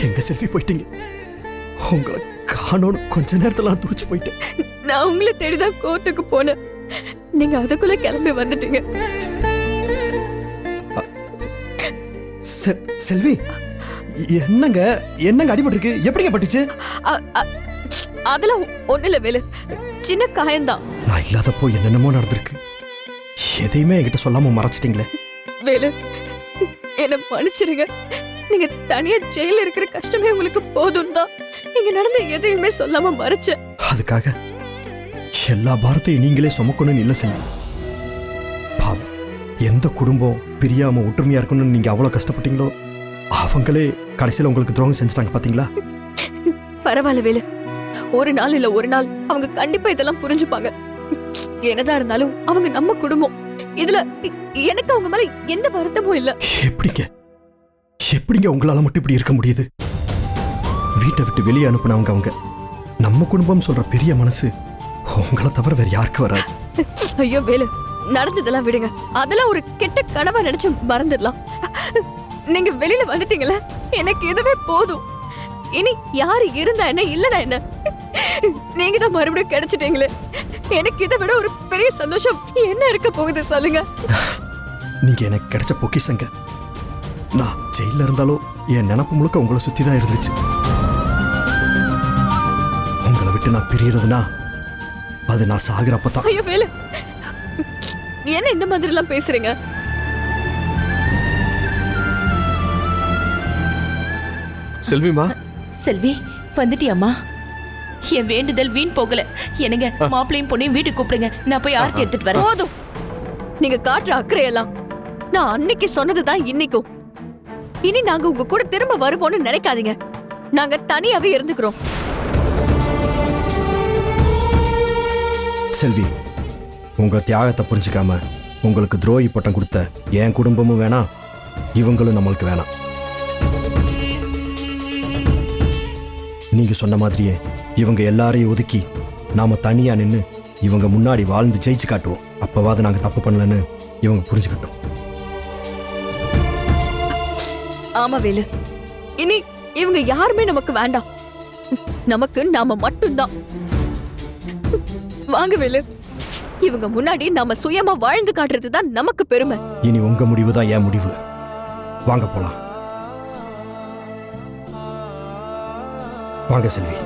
எங்க செல்வி போயிட்டீங்க? உங்களை காணோன்னு கொஞ்ச நேரத்துல நான் துடிச்சு போயிட்டேன். நான் உங்களை தேடிதான் கோர்ட்டுக்கு போனேன். நீங்க அதுக்குள்ள கிளம்பி வந்துட்டீங்க. செல்வி, என்னங்க என்னங்க அடிபட்டு இருக்கு? எப்படிங்க பட்டுச்சு? அதெல்லாம் ஒண்ணு இல்ல வேலு, சின்ன காயம்தான். நான் இல்லாதப்போ என்னென்னமோ நடந்திருக்கு. எதையுமே என்கிட்ட சொல்லாம மறைச்சிட்டீங்களே. வேலு, என்ன மன்னிச்சிருங்க. நீங்க தனியா ஜெயில இருக்கிற கஷ்டமே உங்களுக்கு போதும் தான் நீங்க நடந்த எதையுமே சொல்லாம மறைச்ச. அதுக்காக எல்லா பாரத்தையும் நீங்களே சுமக்கணும்னு இல்ல செல்வி. பாவம், எந்த குடும்பம் பிரியாம ஒற்றுமையா இருக்கணும்னு நீங்க அவ்வளவு கஷ்டப்பட்டீங்களோ அவங்களே கடைசியில உங்களுக்கு துரோகம் செஞ்சுட்டாங்க பாத்தீங்களா? பரவாயில்ல வேலு, ஒரு நாள் இல்ல ஒரு நாள் அவங்க கண்டிப்பா இதெல்லாம் புரிஞ்சுப்பாங்க. என்னதான் இருந்தாலும் அவங்க நம்ம குடும்பம். இதுல எனக்கு அவங்க மேல எந்த வருத்தமும் இல்ல. எப்படிங்க உங்களால மட்டும் இப்படி இருக்க முடியுது? வீட்டை விட்டு வெளியே அனுப்புனவங்க அவங்க. நம்ம குடும்பம் சொல்ற பெரிய மனசு உங்களை தவிர வேற யாருக்கு வராது. ஐயோ வேலு, நடந்ததெல்லாம் விடுங்க. அதெல்லாம் ஒரு கெட்ட கனவா நினைச்சு மறந்துடலாம். நீங்க வெளியில வந்துட்டீங்களா, எனக்கு இதுவே போதும். இனி யாரு இருந்தா என்ன இல்லனா என்ன, நீங்க தான் மறுபடியும் கிடைச்சிட்டீங்களே. எனக்கு இதை விட ஒரு பெரிய சந்தோஷம் என்ன இருக்க போகுது சொல்லுங்க. நீங்க எனக்கு கிடைச்ச பொக்கிஷங்க. நான் ஜெயில இருந்தாலும் என் நினப்பு முழுக்க உங்களை சுத்தி தான் இருந்துச்சு. உங்களை விட்டு நான் பிரியறதுனா அது நான் சாகுறப்பதான். ஐயோ வேலு, என்ன இந்த மாதிரி எல்லாம் பேசுறீங்க? செல்விமா. செல்வி, வந்துட்டியாம்மா? என் வேண்டுதல் வீண் போகல. என்னங்க, மாப்பிளையும் பொண்ணையும் வீட்டுக்கு கூப்பிடுங்க. நான் போய் ஆர்த்தி எடுத்துட்டு வரேன். போதும், நீங்க காட்டுற அக்கறையெல்லாம் நான் அன்னைக்கு சொன்னதுதான் இன்னைக்கும். இனி நாங்க உங்க கூட திரும்ப வருவோம்னு நினைக்காதீங்க. நாங்க தனியாவே இருந்துக்கிறோம். செல்வி, உங்க தியாகத்தை புரிஞ்சுக்காம உங்களுக்கு துரோகி பட்டம் கொடுத்த என் குடும்பமும் வேணாம், இவங்களும் நம்மளுக்கு வேணாம். நீங்க சொன்ன மாதிரியே இவங்க எல்லாரையும் ஒதுக்கி நாம தனியா நின்று இவங்க முன்னாடி வாழ்ந்து ஜெயிச்சு காட்டுவோம். அப்பவாது நாங்க தப்பு பண்ணலன்னு இவங்க புரிஞ்சுக்கட்டும். ஆமா வேலு, இனி இவங்க யாருமே நமக்கு வேண்டாம். நமக்கு நாம மட்டும்தான். வாங்க வேலு, இவங்க முன்னாடி நாம சுயமா வாழ்ந்து காட்டுறது தான் நமக்கு பெருமை. இனி உங்க முடிவு தான் என் முடிவு. வாங்க போலாம். வாங்க செல்வி.